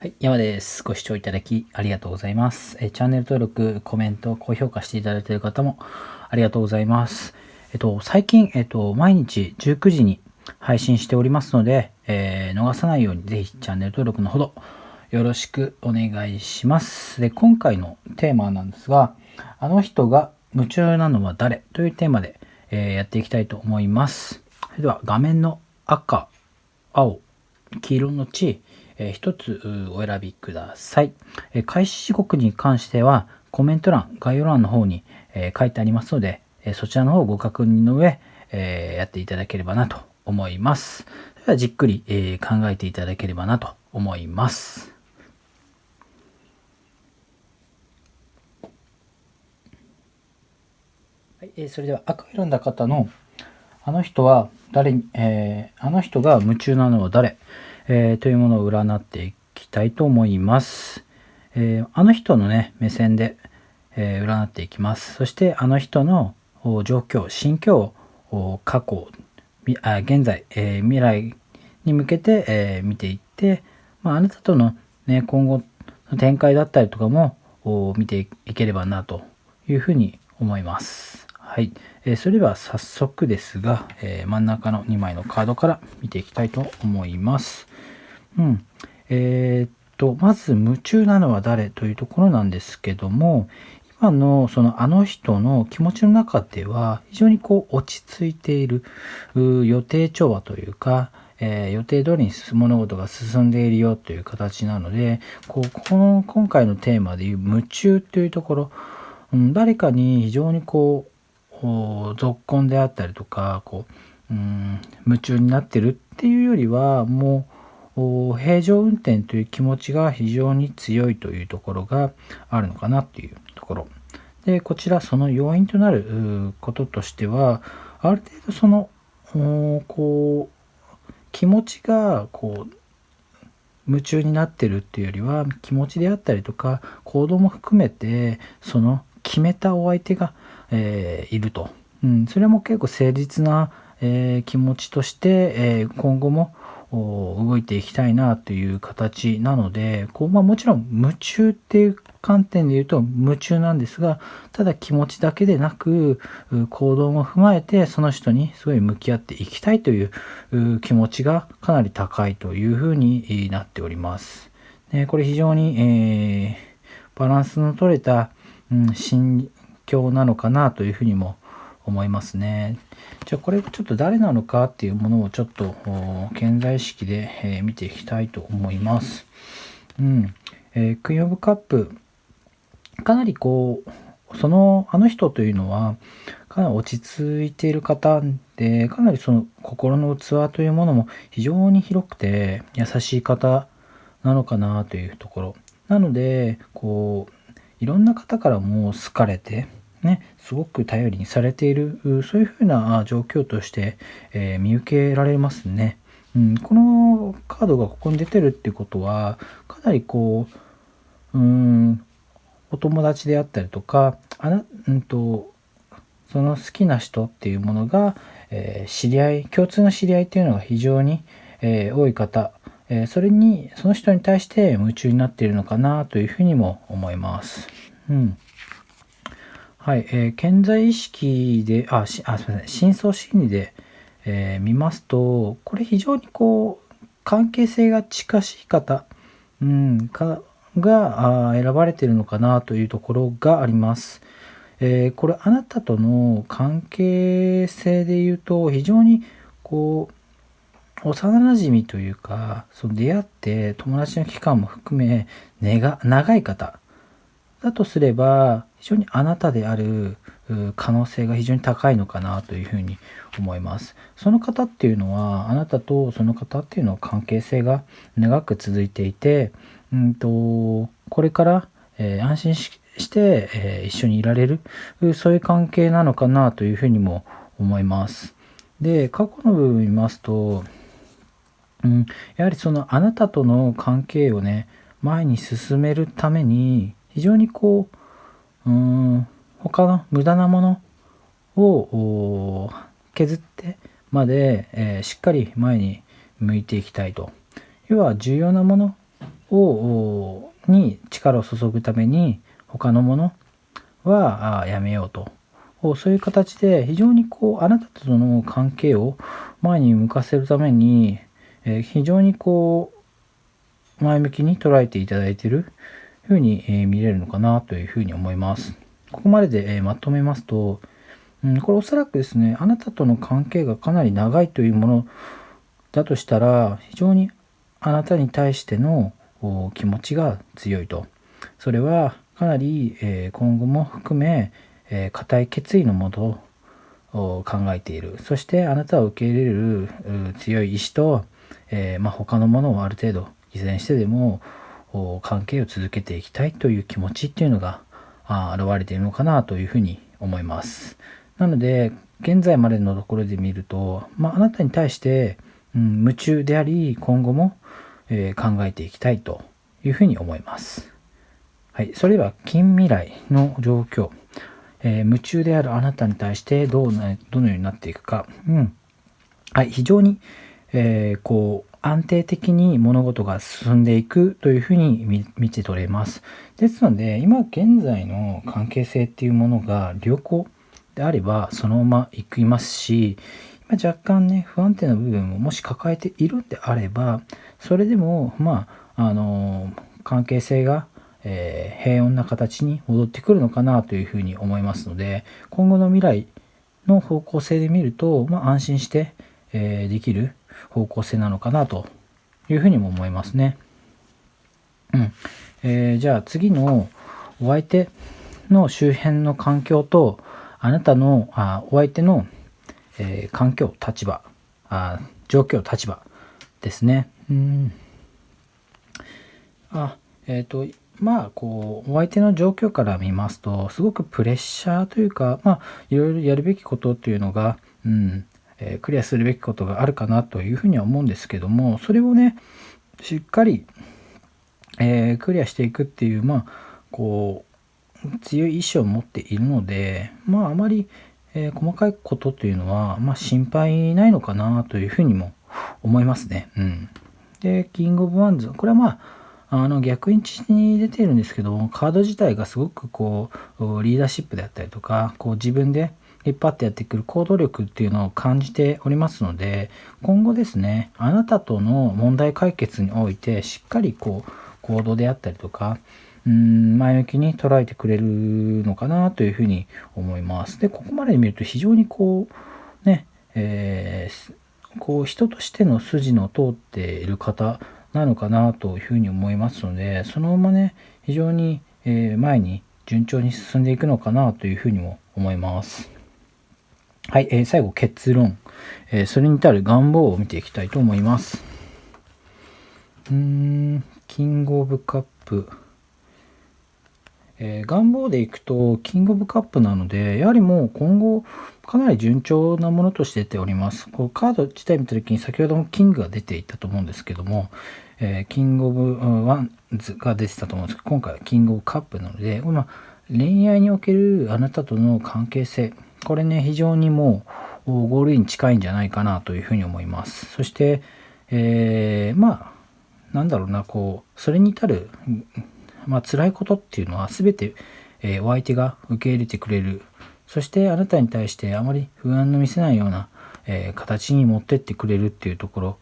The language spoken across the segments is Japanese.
はい、山です。ご視聴いただきありがとうございます。チャンネル登録、コメント、高評価していただいている方もありがとうございます。最近、毎日19時に配信しておりますので、逃さないようにぜひチャンネル登録のほどよろしくお願いします。で、今回のテーマなんですが、あの人が夢中なのは誰というテーマで、やっていきたいと思います。それでは画面の赤、青、黄色のうち、一つお選びください。開始時刻に関してはコメント欄、概要欄の方に、書いてありますので、そちらの方をご確認の上、やっていただければなと思います。それではじっくり、考えていただければなと思います。はい、それでは赤を選んだ方のあの人は誰に、あの人が夢中なのは誰、というものを占っていきたいと思います。あの人のね目線で、占っていきます。そしてあの人の状況、心境を過去、現在、未来に向けて、見ていって、あなたとの、ね、今後の展開だったりとかも見ていければなというふうに思います。はい、それでは早速ですが、真ん中の2枚のカードから見ていきたいと思います。まず夢中なのは誰というところなんですけども、今のそのあの人の気持ちの中では非常に落ち着いている予定調和というか、予定通りに物事が進んでいるよという形なので、この今回のテーマでいう夢中というところ、誰かに非常にぞっこんであったりとか夢中になってるっていうよりはもう平常運転という気持ちが非常に強いというところがあるのかなっていうところで、こちらその要因となることとしては、ある程度その気持ちが夢中になってるっていうよりは、気持ちであったりとか行動も含めてその決めたお相手が、いると、それも結構誠実な、気持ちとして、今後も動いていきたいなという形なので、もちろん夢中っていう観点で言うと夢中なんですが、ただ気持ちだけでなく行動も踏まえてその人にすごい向き合っていきたいという気持ちがかなり高いというふうになっております。これ非常に、バランスの取れた、心境なのかなというふうにも思いますね。じゃあこれちょっと誰なのかっていうものをちょっと顕在意識で、見ていきたいと思います。クイーンオブカップ、かなりあの人というのはかなり落ち着いている方で、かなりその心の器というものも非常に広くて優しい方なのかなというところなので、いろんな方からも好かれてね、すごく頼りにされている、そういうふうな状況として、見受けられますね。このカードがここに出てるっていうことは、かなりお友達であったりとか、その好きな人っていうものが、共通の知り合いっていうのが非常に、多い方、その人に対して夢中になっているのかなというふうにも思います。はい、潜在意識で、すみません、深層心理で、見ますと、これ非常に関係性が近しい方、が選ばれているのかなというところがあります。これあなたとの関係性で言うと非常に幼馴染というか、その出会って友達の期間も含め長い方だとすれば、非常にあなたである可能性が非常に高いのかなというふうに思います。その方っていうのは、あなたとその方っていうのは関係性が長く続いていて、これから、安心して、一緒にいられる、そういう関係なのかなというふうにも思います。で、過去の部分を見ますと、やはりそのあなたとの関係をね、前に進めるために、非常に他の無駄なものを削ってまで、しっかり前に向いていきたいと。要は重要なものに力を注ぐために他のものはやめようと、そういう形で非常にあなたとの関係を前に向かせるために、非常に前向きに捉えていただいているふうに見れるのかなというふうに思います。ここまででまとめますと、これおそらくですね、あなたとの関係がかなり長いというものだとしたら、非常にあなたに対しての気持ちが強いと。それはかなり今後も含め固い決意のもとを考えている。そしてあなたを受け入れる強い意志と、他のものをある程度依然してでも関係を続けていきたいという気持ちっていうのが現れているのかなというふうに思います。なので現在までのところで見ると、あなたに対して、夢中であり今後も、考えていきたいというふうに思います。はい、それでは近未来の状況、夢中であるあなたに対してどのようになっていくか、はい、非常に、安定的に物事が進んでいくというふうに見て取れます。ですので今現在の関係性っていうものが良好であればそのままいきますし、今若干ね不安定な部分をもし抱えているんであれば、それでも関係性が平穏な形に戻ってくるのかなというふうに思いますので、今後の未来の方向性で見ると、安心してできる方向性なのかなというふうにも思いますね。じゃあ次のお相手の周辺の環境とあなたのお相手の、環境立場状況立場ですね。お相手の状況から見ますとすごくプレッシャーというか、いろいろやるべきことっていうのが、クリアするべきことがあるかなというふうには思うんですけども、それをねしっかり、クリアしていくっていう強い意志を持っているので、あまり、細かいことというのは、心配ないのかなというふうにも思いますね。でキングオブワンズ、これは逆位置に出ているんですけども、カード自体がすごくリーダーシップであったりとか自分で引っ張ってやってくる行動力っていうのを感じておりますので、今後ですねあなたとの問題解決においてしっかり行動であったりとか前向きに捉えてくれるのかなというふうに思います。でここまで見ると非常に人としての筋の通っている方なのかなというふうに思いますので、そのままね非常に前に順調に進んでいくのかなというふうにも思います。はい、最後結論、それに至る願望を見ていきたいと思います。キングオブカップ、願望でいくとキングオブカップなので、やはりもう今後かなり順調なものとして出ております。カード自体見た時に先ほどもキングが出ていたと思うんですけども、キングオブワンズが出てたと思うんですけど、今回はキングオブカップなので、恋愛におけるあなたとの関係性、これね非常にもうゴールイン近いんじゃないかなというふうに思います。そして、それに至る辛いことっていうのは全て、お相手が受け入れてくれる。そしてあなたに対してあまり不安の見せないような、形に持ってってくれるっていうところ、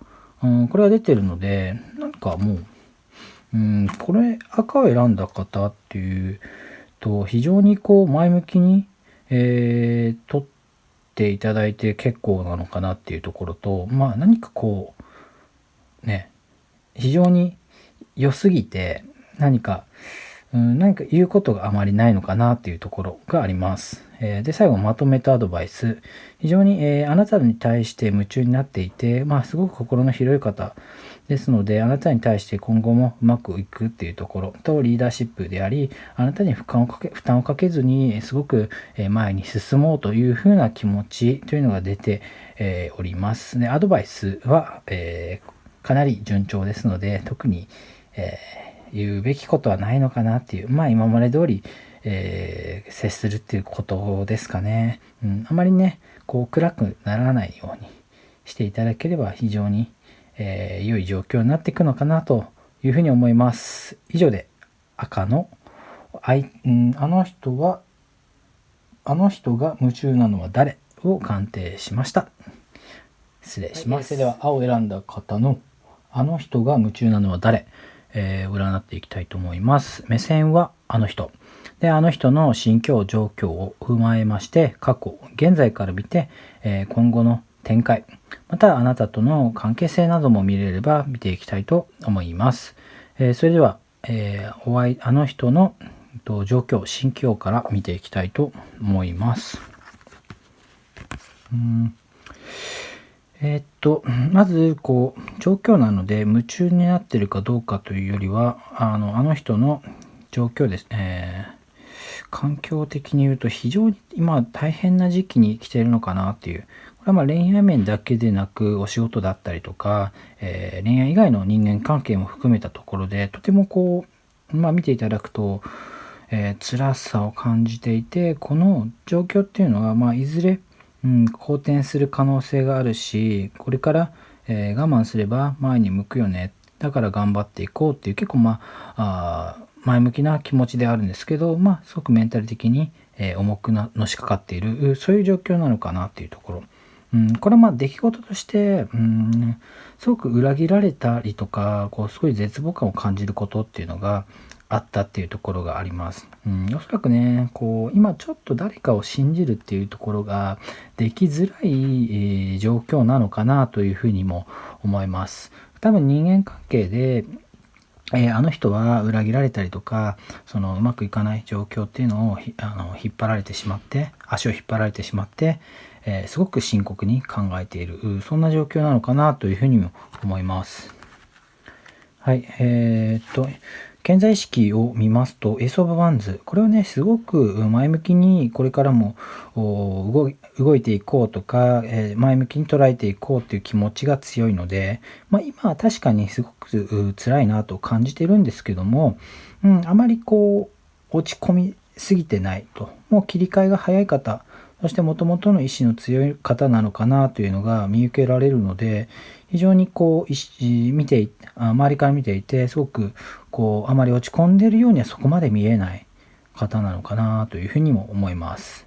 これが出てるので、これ赤を選んだ方っていうと非常に前向きに、取っていただいて結構なのかなっていうところと、何か非常に良すぎて何か言うことがあまりないのかなっていうところがあります。で最後まとめたアドバイス、非常に、あなたに対して夢中になっていて、すごく心の広い方ですので、あなたに対して今後もうまくいくっていうところとリーダーシップであり、あなたに負担をかけずにすごく前に進もうというふうな気持ちというのが出ております。でアドバイスは、かなり順調ですので、特に、言うべきことはないのかなっていう、今まで通り、接するっていうことですかね。あまりね暗くならないようにしていただければ非常に、良い状況になっていくのかなといいうふうに思います。以上で赤のあの人が夢中なのは誰を鑑定しました。失礼します。それでは青を選んだ方のあの人が夢中なのは誰、占っていきたいと思います。目線はあの人で、あの人の心境状況を踏まえまして過去現在から見て、今後の展開、またあなたとの関係性なども見れれば見ていきたいと思います。それでは、あの人の状況心境から見ていきたいと思います。まず状況なので夢中になってるかどうかというよりはあの人の状況です。環境的に言うと非常に今大変な時期に来ているのかなっていう、これは恋愛面だけでなくお仕事だったりとか、恋愛以外の人間関係も含めたところでとても見ていただくと、辛さを感じていて、この状況っていうのはいずれ好転する可能性があるし、これから、我慢すれば前に向くよね、だから頑張っていこうっていう結構前向きな気持ちであるんですけど、すごくメンタル的に、重くのしかかっている、そういう状況なのかなっていうところ。これは出来事としてすごく裏切られたりとかすごい絶望感を感じることっていうのがあったっていうところがあります。おそらくね今ちょっと誰かを信じるっていうところができづらい、状況なのかなというふうにも思います。多分人間関係であの人は裏切られたりとかうまくいかない状況っていうのを引っ張られてしまって足を引っ張られてしまって、すごく深刻に考えている、そんな状況なのかなというふうにも思います。はい、健在意識を見ますとエースオブワンズ、これはねすごく前向きにこれからも動いていこうとか、前向きに捉えていこうという気持ちが強いので、今は確かにすごく辛いなと感じているんですけども、あまり落ち込みすぎてないと、もう切り替えが早い方、そしてもともとの意志の強い方なのかなというのが見受けられるので、非常に周りから見ていてすごくあまり落ち込んでいるようにはそこまで見えない方なのかなというふうにも思います。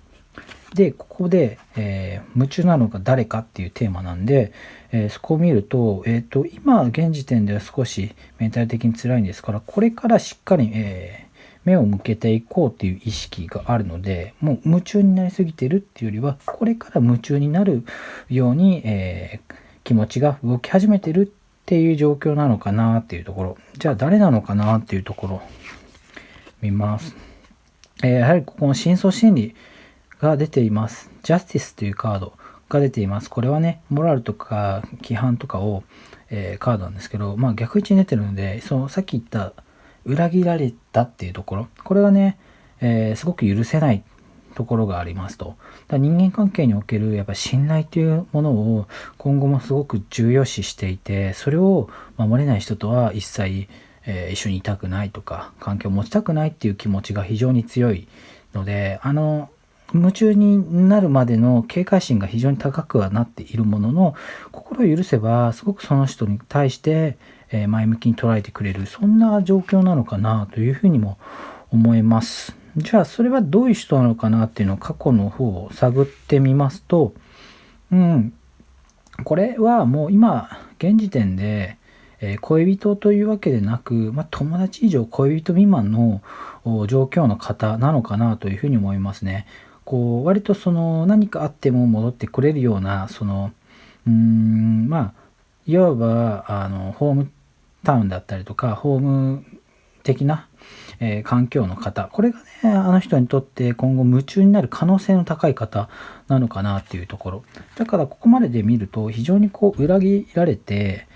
でここで、夢中なのが誰かっていうテーマなんで、そこを見ると、今現時点では少しメンタル的に辛いんですから、これからしっかり、目を向けていこうっていう意識があるので、もう夢中になりすぎてるっていうよりはこれから夢中になるように、気持ちが動き始めてるっていう状況なのかなっていうところ。じゃあ誰なのかなっていうところ見ます。やはりここの深層心理が出ています。ジャスティスというカードが出ています。これはねモラルとか規範とかを、カードなんですけど、逆位置に出てるので、さっき言った裏切られたっていうところ、これはね、すごく許せないところがありますと。人間関係におけるやっぱ信頼というものを今後もすごく重要視していて、それを守れない人とは一切、一緒にいたくないとか関係を持ちたくないっていう気持ちが非常に強いので、夢中になるまでの警戒心が非常に高くはなっているものの、心を許せばすごくその人に対して前向きに捉えてくれる、そんな状況なのかなというふうにも思います。じゃあそれはどういう人なのかなっていうのを過去の方を探ってみますと、これはもう今現時点で恋人というわけでなく、友達以上恋人未満の状況の方なのかなというふうに思いますね。割と何かあっても戻ってくれるような、いわばホームタウンだったりとかホーム的な、環境の方、これがねあの人にとって今後夢中になる可能性の高い方なのかなっていうところだから、ここまでで見ると非常に裏切られて、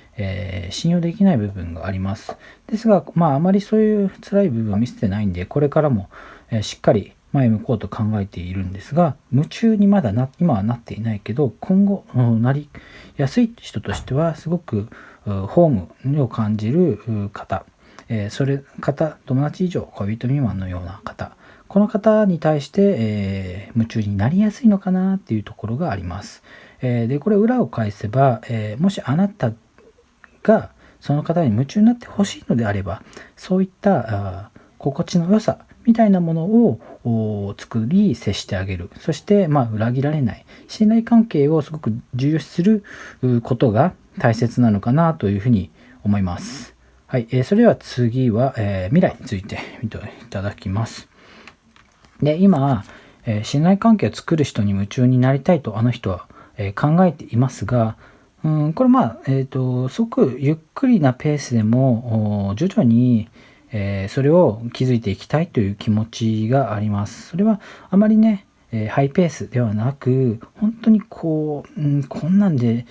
信用できない部分があります。ですがあまりそういう辛い部分を見せてないんで、これからも、しっかり前向こうと考えているんですが、夢中に今はなっていないけど、今後、なりやすい人としてはすごくホームを感じる方、友達以上恋人未満のような方、この方に対して、夢中になりやすいのかなっていうところがあります。でこれ裏を返せば、もしあなたがその方に夢中になってほしいのであれば、そういった心地の良さみたいなものを作り接してあげる。そして、裏切られない。信頼関係をすごく重要視することが大切なのかなというふうに思います。はい。それでは次は、未来について見ていただきます。で、今、信頼関係を作る人に夢中になりたいとあの人は、考えていますが、これすごくゆっくりなペースでも徐々にそれを築いていきたいという気持ちがあります。それはあまりね、ハイペースではなく、本当にこんなんで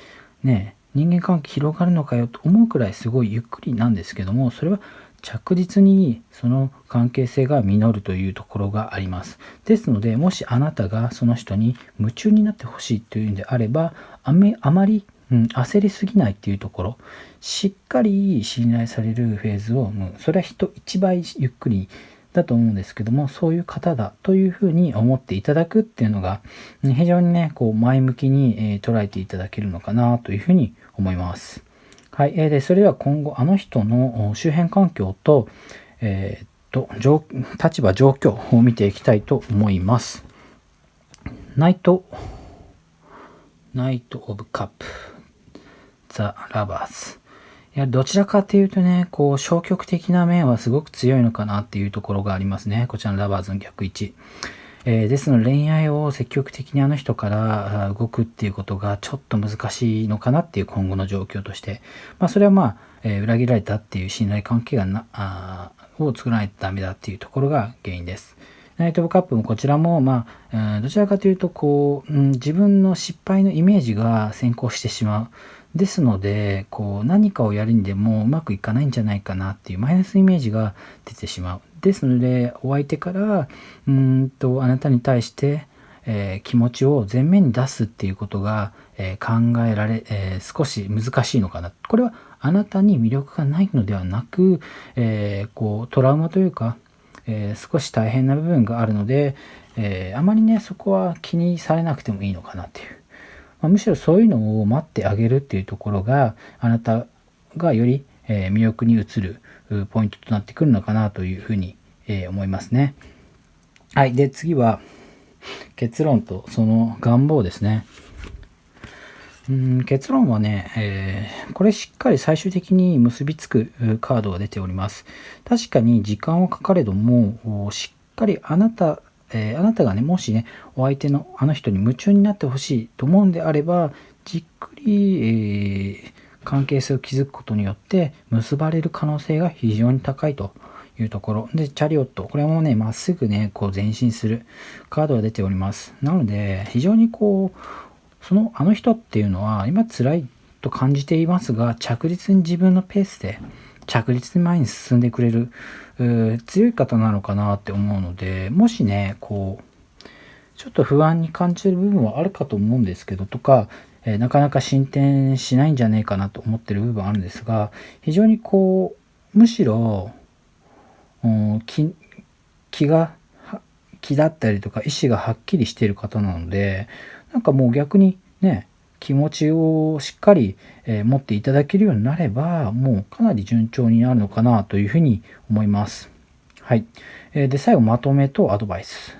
ね、人間関係広がるのかよと思うくらいすごいゆっくりなんですけども、それは着実にその関係性が実るというところがあります。ですので、もしあなたがその人に夢中になってほしいというんであれば、あまり焦りすぎないっていうところ、しっかり信頼されるフェーズを、それは人一倍ゆっくりだと思うんですけども、そういう方だというふうに思っていただくっていうのが、非常にね、前向きに捉えていただけるのかなというふうに思います。はい。で、それでは今後、あの人の周辺環境と、立場、状況を見ていきたいと思います。ナイト・オブ・カップ。ザ・ラバーズ。いや、どちらかというとね、消極的な面はすごく強いのかなっていうところがありますね。こちらのラバーズの逆位置。ですので恋愛を積極的にあの人から動くっていうことがちょっと難しいのかなっていう今後の状況として。それは裏切られたっていう信頼関係を作らないとダメだっていうところが原因です。ナイト・オブ・カップもこちらも、どちらかというと自分の失敗のイメージが先行してしまう。ですので、何かをやるにでもうまくいかないんじゃないかなっていうマイナスイメージが出てしまう。ですので、お相手からあなたに対して、気持ちを前面に出すっていうことが、考えられ、少し難しいのかな。これはあなたに魅力がないのではなく、トラウマというか、少し大変な部分があるので、あまりねそこは気にされなくてもいいのかなっていう。むしろそういうのを待ってあげるっていうところがあなたがより魅力に移るポイントとなってくるのかなというふうに思いますね。はい。で、次は結論とその願望ですね。結論はね、これしっかり最終的に結びつくカードが出ております。確かに時間はかかれども、しっかりあなたがね、もしね、お相手のあの人に夢中になってほしいと思うんであれば、じっくり、関係性を築くことによって結ばれる可能性が非常に高いというところで、チャリオット、これもね、まっすぐね、前進するカードが出ております。なので、非常にあの人っていうのは今辛いと感じていますが、着実に自分のペースで着実に前に進んでくれる強い方なのかなって思うので、もしねちょっと不安に感じる部分はあるかと思うんですけどとか、なかなか進展しないんじゃねえかなと思ってる部分あるんですが、非常にむしろ気だったりとか意思がはっきりしている方なので、なんかもう逆にね、気持ちをしっかり持っていただけるようになれば、もうかなり順調になるのかなというふうに思います。はい。で、最後まとめとアドバイス。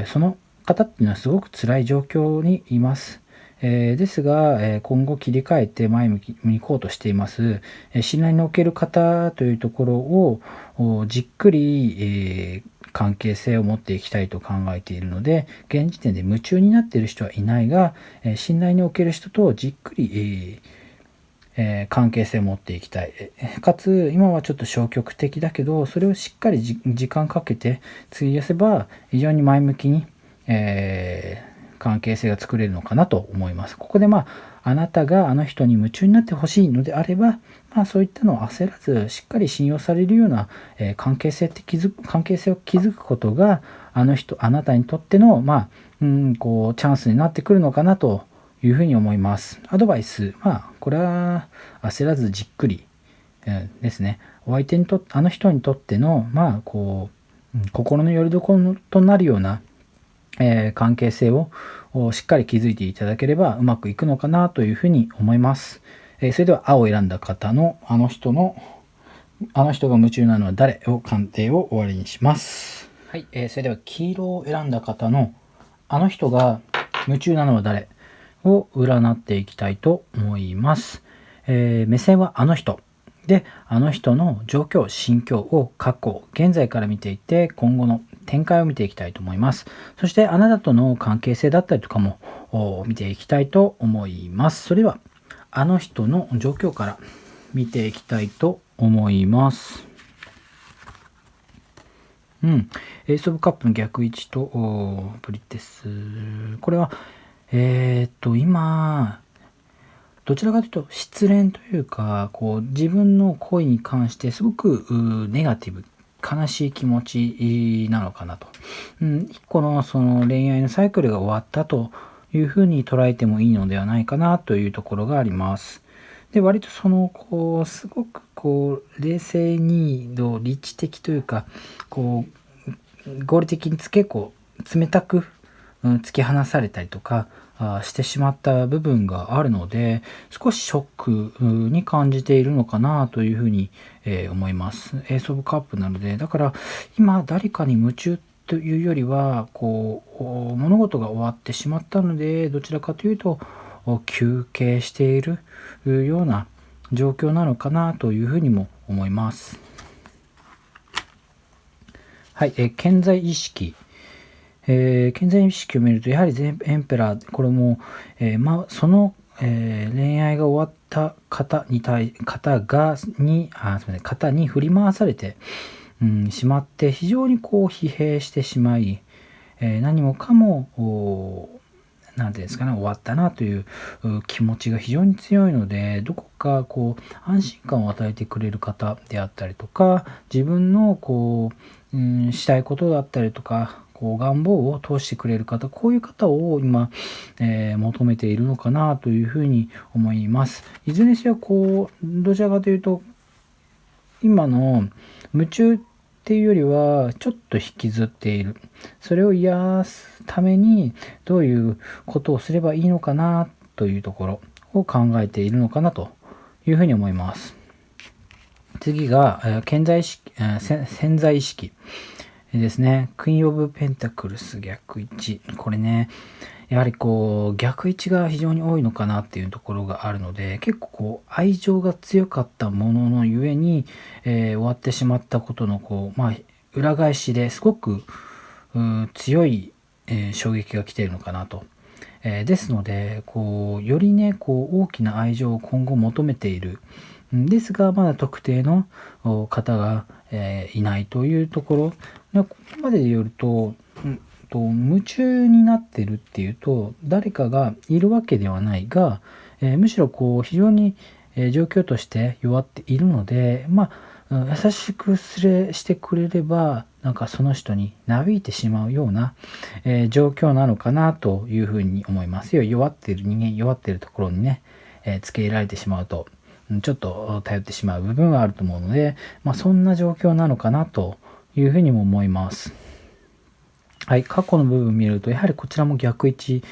その方っていうのはすごく辛い状況にいます。ですが、今後切り替えて前向きに行こうとしています。信頼における方というところをじっくり、関係性を持っていきたいと考えているので、現時点で夢中になっている人はいないが、信頼における人とじっくり、関係性を持っていきたい。かつ、今はちょっと消極的だけど、それをしっかり時間かけて費やせば、非常に前向きに、関係性が作れるのかなと思います。ここであなたがあの人に夢中になってほしいのであれば、そういったのを焦らず、しっかり信用されるような、関係性を築くことが、あなたにとっての、チャンスになってくるのかなというふうに思います。アドバイス、これは焦らずじっくり、ですね。お相手あの人にとっての、心の拠り所となるような、関係性をしっかり築いていただければうまくいくのかなというふうに思います。それでは青を選んだ方のあの人が夢中なのは誰を鑑定を終わりにします。はい、それでは黄色を選んだ方のあの人が夢中なのは誰を占っていきたいと思います。目線はあの人で、あの人の状況、心境を過去、現在から見ていて、今後の展開を見ていきたいと思います。そしてあなたとの関係性だったりとかも見ていきたいと思います。それではあの人の状況から見ていきたいと思います。エースオブカップの逆位置とブリテス。これは今どちらかというと失恋というか、自分の恋に関してすごくネガティブ、悲しい気持ちなのかなと。一個のその恋愛のサイクルが終わったというふうに捉えてもいいのではないかなというところがあります。で、割とすごく冷静に理知的というか、合理的に冷たく突き放されたりとかしてしまった部分があるので、少しショックに感じているのかなというふうに思います。エースオブカップなので、だから今誰かに夢中というよりは物事が終わってしまったので、どちらかというと休憩しているような状況なのかなというふうにも思います。はい、健在意識。健在意識を見ると、やはりエンペラー、これも、その、恋愛が終わった方に振り回されて、しまって、非常に疲弊してしまい、何もかもなんていうんですかね、終わったなという気持ちが非常に強いので、どこか安心感を与えてくれる方であったりとか、自分のしたいことだったりとか、願望を通してくれる方、こういう方を今、求めているのかなというふうに思います。いずれにせよどちらかというと、今の夢中っていうよりはちょっと引きずっている。それを癒すためにどういうことをすればいいのかなというところを考えているのかなというふうに思います。次が潜在意識ですね。クイーンオブペンタクルス逆位置。これね、やはり逆位置が非常に多いのかなっていうところがあるので、結構愛情が強かったもののゆえに、終わってしまったことの裏返しですごく強い、衝撃が来ているのかなと。ですのでよりね大きな愛情を今後求めているんですが、まだ特定の方が、いないというところ。ここまでで言うと、夢中になってるっていうと誰かがいるわけではないが、むしろ非常に、状況として弱っているので、優しくしてくれればなんかその人になびいてしまうような、状況なのかなというふうに思います。弱っている人間、弱っているところにね、付け入れられてしまうとちょっと頼ってしまう部分はあると思うので、そんな状況なのかなというふうにも思います。はい、過去の部分を見ると、やはりこちらも逆位置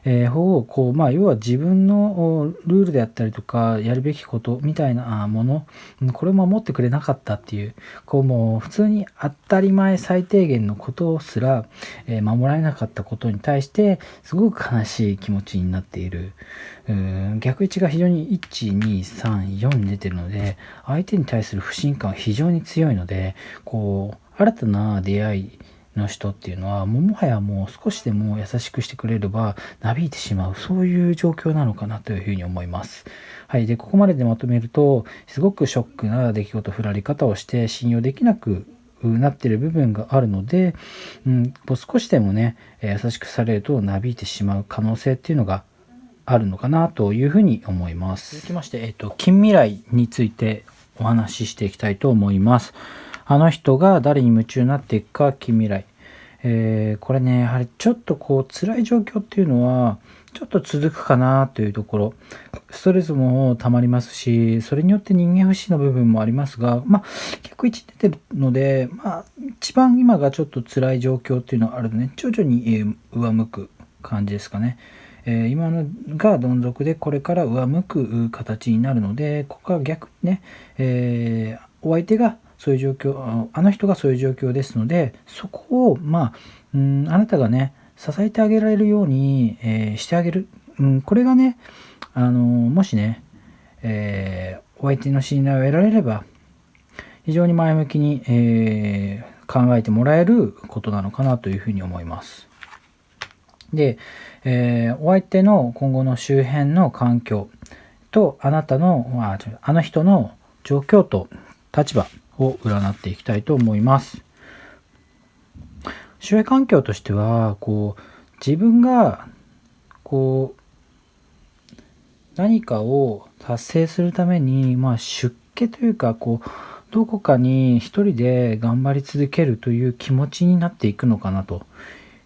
を要は自分のルールであったりとか、やるべきことみたいなもの、これを守ってくれなかったっていう、もう普通に当たり前最低限のことすら、守られなかったことに対して、すごく悲しい気持ちになっている。逆位置が非常に1、2、3、4に出てるので、相手に対する不信感は非常に強いので、新たな出会い、の人っていうのはもはやもう少しでも優しくしてくれればなびいてしまう、そういう状況なのかなというふうに思います。はい。で、ここまででまとめると、すごくショックな出来事、振られ方をして信用できなくなっている部分があるので、少しでもね、優しくされるとなびいてしまう可能性っていうのがあるのかなというふうに思います。続きまして、近未来についてお話ししていきたいと思います。あの人が誰に夢中になっていくか、近未来。これね、やはりちょっと辛い状況っていうのは、ちょっと続くかなというところ。ストレスも溜まりますし、それによって人間不信の部分もありますが、逆位置出てるので、一番今がちょっと辛い状況っていうのはあるので、徐々に上向く感じですかね。今のがどん底でこれから上向く形になるので、ここは逆にね、お相手がそういう状況、あの人がそういう状況ですので、そこをあなたがね支えてあげられるように、してあげる、これがねもしね、お相手の信頼を得られれば非常に前向きに、考えてもらえることなのかなというふうに思います。で、お相手の今後の周辺の環境とあなたの、あの人の状況と立場を占っていきたいと思います。周囲環境としては、自分が何かを達成するために、出家というか、どこかに一人で頑張り続けるという気持ちになっていくのかなと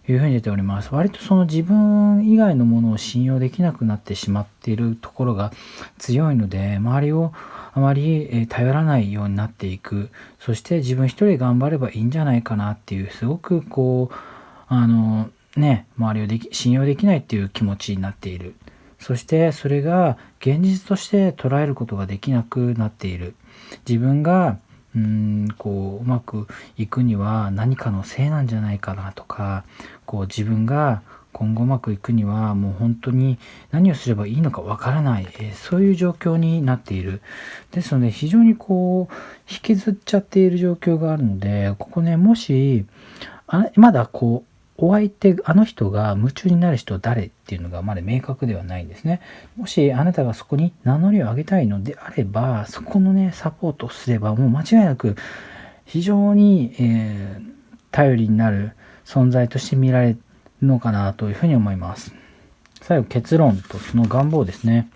いうふうに出ております。割とその自分以外のものを信用できなくなってしまっているところが強いので、周りをあまり頼らないようになっていく。そして自分一人で頑張ればいいんじゃないかなっていう、すごく周りを信用できないっていう気持ちになっている。そしてそれが現実として捉えることができなくなっている。自分がうまくいくには何かのせいなんじゃないかなとか、自分が今後うまくいくにはもう本当に何をすればいいのかわからない、そういう状況になっている。ですので非常に引きずっちゃっている状況があるので、ここね、もしまだお相手、あの人が夢中になる人は誰っていうのがまだ明確ではないんですね。もしあなたがそこに名乗りを上げたいのであれば、そこのね、サポートをすればもう間違いなく非常に、頼りになる存在として見られるのかなというふうに思います。最後、結論とその願望ですね。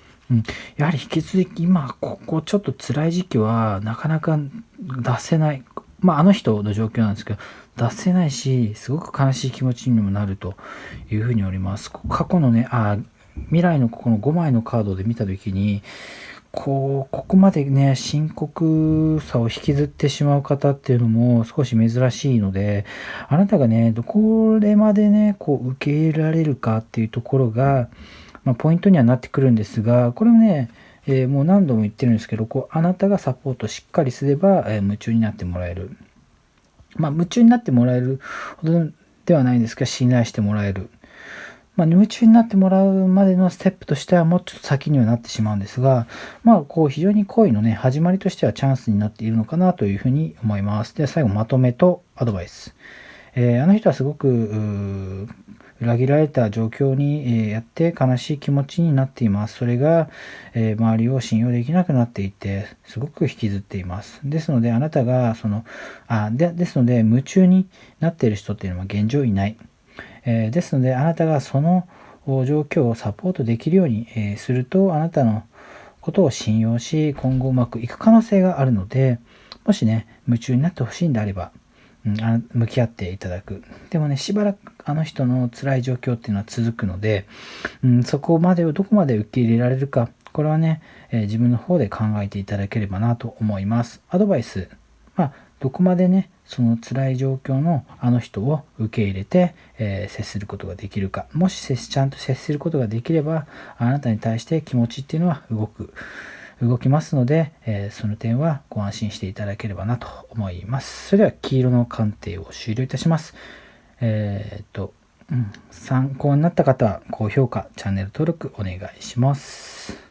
やはり引き続き今、ここちょっと辛い時期はなかなか出せない。あの人の状況なんですけど、出せないし、すごく悲しい気持ちにもなるというふうにおります。過去のね、未来のこの5枚のカードで見たときに、ここまでね、深刻さを引きずってしまう方っていうのも少し珍しいので、あなたがね、どこまでね、受け入れられるかっていうところが、ポイントにはなってくるんですが、これもね、もう何度も言ってるんですけど、あなたがサポートしっかりすれば、夢中になってもらえる。夢中になってもらえるほどではないんですが、信頼してもらえる。夢中になってもらうまでのステップとしてはもうちょっと先にはなってしまうんですが、非常に恋のね、始まりとしてはチャンスになっているのかなというふうに思います。で、最後まとめとアドバイス。あの人はすごく裏切られた状況にやって悲しい気持ちになっています。それが周りを信用できなくなっていて、すごく引きずっています。ですので、あなたがですので、夢中になっている人っていうのは現状いない。ですので、あなたがその状況をサポートできるようにすると、あなたのことを信用し、今後うまくいく可能性があるので、もしね、夢中になってほしいんであれば、向き合っていただく。でもね、しばらくあの人の辛い状況っていうのは続くので、そこまでをどこまで受け入れられるか、これはね、自分の方で考えていただければなと思います。アドバイス。どこまでね、その辛い状況のあの人を受け入れて、接することができるか。もしちゃんと接することができれば、あなたに対して気持ちっていうのは動きますので、その点はご安心していただければなと思います。それでは黄色の鑑定を終了いたします。参考になった方は高評価、チャンネル登録お願いします。